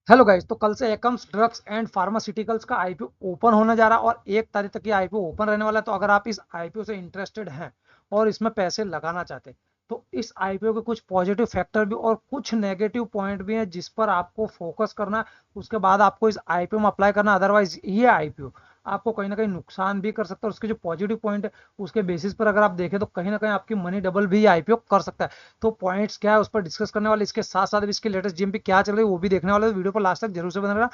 Hello guys, तो कल से एकम्स ड्रग्स एंड फार्मास्यूटिकल्स का आईपीओ ओपन होने जा रहा है और 1 तारीख तक ये आईपीओ ओपन रहने वाला है। तो अगर आप इस आईपीओ से इंटरेस्टेड हैं और इसमें पैसे लगाना चाहते हैं तो इस आईपीओ के कुछ पॉजिटिव फैक्टर भी और कुछ नेगेटिव पॉइंट भी हैं जिस पर आपको फोकस करना है। उसके बाद आपको इस आईपीओ में अप्लाई करना, अदरवाइज ये आईपीओ आपको कहीं ना कहीं नुकसान भी कर सकता है। और उसके जो पॉजिटिव पॉइंट है उसके बेसिस पर अगर आप देखें तो कहीं ना कहीं आपकी मनी डबल भी आईपीओ कर सकता है। तो पॉइंट्स क्या है उस पर डिस्कस करने वाले, इसके साथ साथ इसकी लेटेस्ट जीएमपी क्या चल रही है वो भी देखने वाले। तो वीडियो को लास्ट तक जरूर से बना रहना।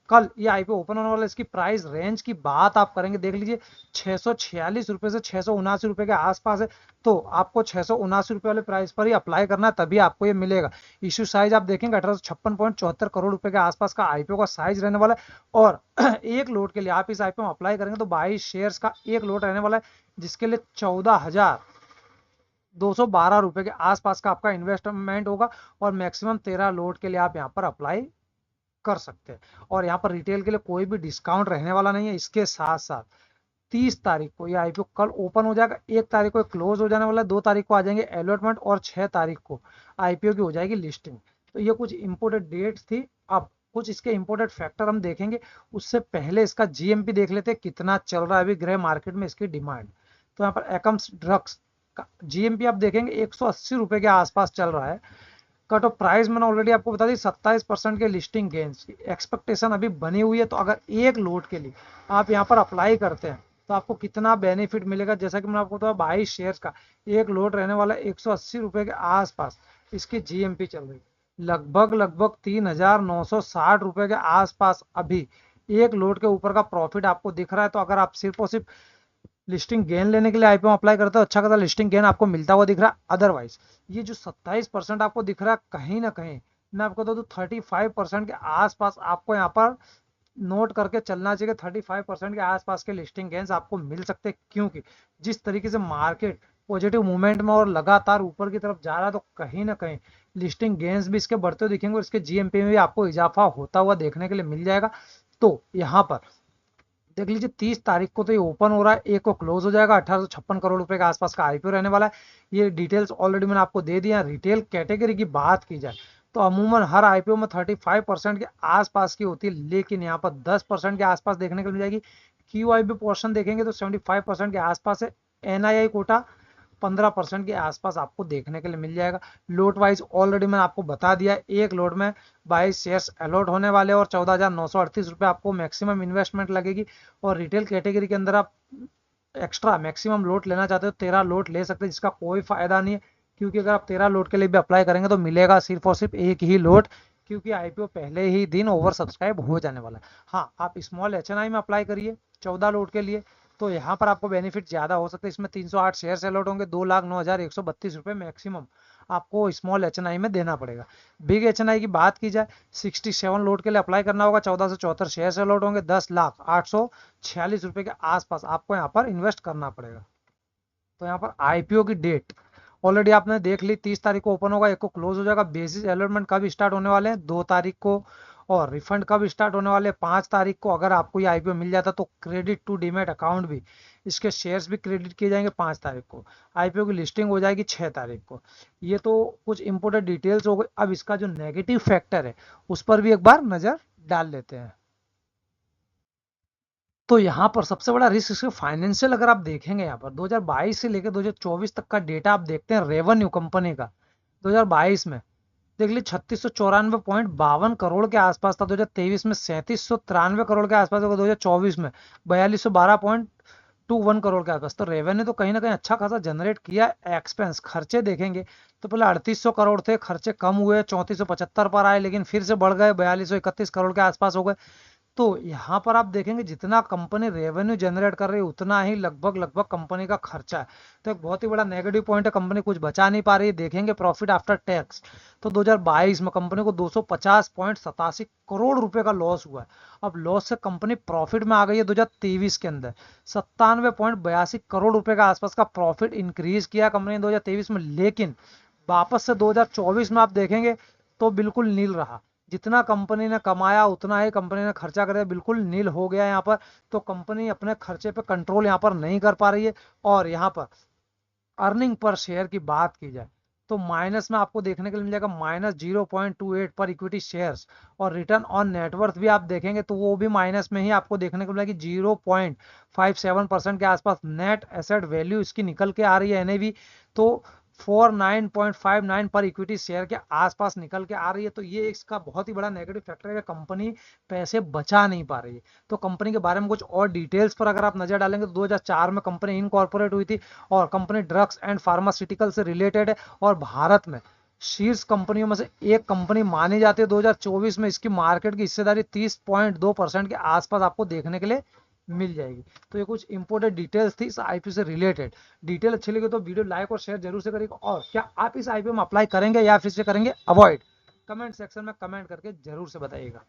कल ये आईपीओ ओपन होने वाला है, इसकी प्राइस रेंज की बात आप करेंगे, देख लीजिए 646 रुपए से 679 रुपए के आसपास है। तो आपको 679 रुपए वाले प्राइस पर ही अप्लाई करना है, तभी आपको ये मिलेगा। इश्यू साइज आप देखेंगे 1856.74 करोड़ रुपए के आसपास का आईपीओ का साइज रहने वाला है। और एक लोट के लिए आप इस आईपीओ में अप्लाई करेंगे तो 22 शेयर्स का एक लोट रहने वाला है, जिसके लिए 14,212 रुपए के आसपास का आपका इन्वेस्टमेंट होगा। और मैक्सिमम 13 लोट के लिए आप यहाँ पर अप्लाई कर सकते हैं। और यहाँ पर रिटेल के लिए कोई भी डिस्काउंट रहने वाला नहीं है। इसके साथ साथ 30 तारीख को ये आईपीओ कल ओपन हो जाएगा, 1 तारीख को क्लोज हो जाने वाला है, 2 तारीख को आ जाएंगे अलॉटमेंट और 6 तारीख को आईपीओ की हो जाएगी लिस्टिंग। तो ये कुछ इंपोर्टेंट डेट्स थी। अब कुछ इसके इंपोर्टेंट फैक्टर हम देखेंगे, उससे पहले इसका जीएमपी देख लेते हैं कितना चल रहा है अभी ग्रे मार्केट में इसकी डिमांड। तो यहाँ पर एकम्स ड्रग्स का जीएमपी आप देखेंगे 180 रुपए के आसपास चल रहा है। कट ऑफ प्राइस मैंने ऑलरेडी आपको बता दी 27% के लिस्टिंग गेंस की एक्सपेक्टेशन अभी बनी हुई है। तो अगर एक लोट के लिए आप यहाँ पर अप्लाई करते हैं तो आपको कितना बेनिफिट मिलेगा, जैसा कि मैंने आपको बताया 22 शेयर का एक लोट रहने वाला है, 180 रुपए के आसपास इसकी जीएमपी चल रही है। लगभग लगभग 3,960 रुपए के आसपास अभी एक लोट के ऊपर का प्रॉफिट आपको दिख रहा है। तो अगर आप सिर्फ और सिर्फ लिस्टिंग गेन लेने के लिए आईपीओ अप्लाई करते हो, अच्छा खासा लिस्टिंग गेन आपको मिलता हुआ दिख रहा है। अदरवाइज ये जो 27% आपको दिख रहा है, कहीं ना कहीं मैं आपको तो 35% के आसपास आपको यहाँ पर नोट करके चलना चाहिए। 35% के आसपास के लिस्टिंग गेंस आपको मिल सकते हैं, क्योंकि जिस तरीके से मार्केट पॉजिटिव मूवमेंट में और लगातार ऊपर की तरफ जा रहा है, तो कहीं ना कहीं लिस्टिंग गेंस भी इसके बढ़ते हुए दिखेंगे और इसके जीएमपी में भी आपको इजाफा होता हुआ देखने के लिए मिल जाएगा। तो यहाँ पर देख लीजिए 30 तारीख को तो ये ओपन हो रहा है, एक को क्लोज हो जाएगा। 1856 करोड़ रुपए के आसपास का आईपीओ रहने वाला है। ये डिटेल्स ऑलरेडी मैंने आपको दे दिया। रिटेल कैटेगरी की बात की जाए तो अमूमन हर आईपीओ में 35% के आसपास की होती है, लेकिन यहाँ पर 10% के आसपास देखने को मिल जाएगी। क्यूआईबी पोर्शन देखेंगे तो 75% के आसपास है। एनआईआई कोटा 15% के आसपास आपको देखने के लिए मिल जाएगा। लोट वाइज ऑलरेडी मैंने आपको बता दिया, एक लोट में 22 शेयर्स अलॉट होने वाले और 14,938 रुपए आपको मैक्सिमम इन्वेस्टमेंट लगेगी। और रिटेल कैटेगरी के अंदर आप एक्स्ट्रा मैक्सिमम लोट लेना चाहते हो 13 लोट ले सकते हैं, जिसका कोई फायदा नहीं है, क्योंकि अगर आप 13 लोट के लिए भी अप्लाई करेंगे तो मिलेगा सिर्फ और सिर्फ एक ही लोट, क्योंकि आईपीओ पहले ही दिन ओवर सब्सक्राइब हो जाने वाला है। हाँ, आप स्मॉल एचएनआई में अप्लाई करिए 14 लोट के लिए, तो यहाँ पर आपको बेनिफिट ज्यादा हो सकता है। इसमें 308 शेयर अलॉट होंगे, 2,09,132 रुपए मैक्सिमम आपको स्मॉल एचएनआई में देना पड़ेगा। बिग एचएनआई की बात की जाए 67 लोट के लिए अप्लाई करना होगा, 1474 शेयर अलॉट होंगे, 10,08,46 रुपए के आसपास आपको यहाँ पर इन्वेस्ट करना पड़ेगा। तो यहाँ पर आईपीओ की डेट ऑलरेडी आपने देख ली, 30 तारीख को ओपन होगा, एक को क्लोज हो जाएगा। बेसिस अलॉटमेंट कब स्टार्ट होने वाले हैं, 2 तारीख को। और रिफंड कब स्टार्ट होने वाले हैं, 5 तारीख को। अगर आपको ये आईपीओ मिल जाता तो क्रेडिट टू डीमेट अकाउंट भी, इसके शेयर्स भी क्रेडिट किए जाएंगे 5 तारीख को। आईपीओ की लिस्टिंग हो जाएगी 6 तारीख को। ये तो कुछ इंपोर्टेंट डिटेल्स हो गई। अब इसका जो नेगेटिव फैक्टर है उस पर भी एक बार नजर डाल लेते हैं। तो यहाँ पर सबसे बड़ा रिस्क इसके फाइनेंशियल अगर आप देखेंगे, यहाँ पर 2022 से लेकर 2024 तक का डेटा आप देखते हैं रेवेन्यू कंपनी का। 2022 में देख लीजिए 3694.52 करोड़ के आसपास था, 2023 में 3793 करोड़ के आसपास होगा, 2024 में 4212 करोड़ के आसपास। तो रेवेन्यू तो कहीं ना कहीं अच्छा खासा जनरेट किया। एक्सपेंस खर्चे देखेंगे तो पहले 3800 करोड़ थे, खर्चे कम हुए 3475 पर आए, लेकिन फिर से बढ़ गए 4231 करोड़ के आसपास हो गए। तो यहाँ पर आप देखेंगे जितना कंपनी रेवेन्यू जनरेट कर रही है उतना ही लगभग लगभग कंपनी का खर्चा है। तो एक बहुत ही बड़ा नेगेटिव पॉइंट है, कंपनी कुछ बचा नहीं पा रही है। देखेंगे प्रॉफिट आफ्टर टैक्स तो 2022 में कंपनी को 250.87 करोड़ रुपए का लॉस हुआ है। अब लॉस से कंपनी प्रॉफिट में आ गई है 2023 के अंदर 97.82 करोड़ रुपए का आसपास का प्रॉफिट इंक्रीज किया कंपनी ने 2023 में। लेकिन वापस से 2024 में आप देखेंगे तो बिल्कुल नील रहा। जितना कंपनी ने कमाया उतना ही कंपनी ने खर्चा कर दिया, बिल्कुल नील हो गया यहाँ पर। तो कंपनी अपने खर्चे पे कंट्रोल यहाँ पर नहीं कर पा रही है। और यहाँ पर अर्निंग पर शेयर की बात की जाए तो माइनस में आपको देखने के लिए मिलेगा -0.28 पर इक्विटी शेयर्स। और रिटर्न ऑन नेटवर्थ भी आप देखेंगे तो वो भी माइनस में ही आपको देखने को मिलेगा कि 0.57% के आसपास नेट एसेट वैल्यू इसकी निकल के आ रही है एनएवी, तो 49.59 पर इक्विटी शेयर के आसपास निकल के आ रही है। तो ये इसका बहुत ही बड़ा नेगेटिव फैक्टर है कि कंपनी पैसे बचा नहीं पा रही है। तो कंपनी के बारे में कुछ और डिटेल्स पर अगर आप नजर डालेंगे तो 2004 में कंपनी इनकॉर्पोरेट हुई थी और कंपनी ड्रग्स एंड फार्मास्यूटिकल से रिलेटेड है और भारत में शीर्ष कंपनियों में से एक कंपनी मानी जाती है। 2024 में इसकी मार्केट की हिस्सेदारी 30.2% के आसपास आपको देखने के लिए मिल जाएगी। तो ये कुछ इंपोर्टेंट डिटेल्स थी इस आईपीओ से रिलेटेड। डिटेल अच्छी लगी तो वीडियो लाइक और शेयर जरूर से करिएगा। और क्या आप इस आईपीओ में अप्लाई करेंगे या फिर से करेंगे अवॉइड, कमेंट सेक्शन में कमेंट करके जरूर से बताइएगा।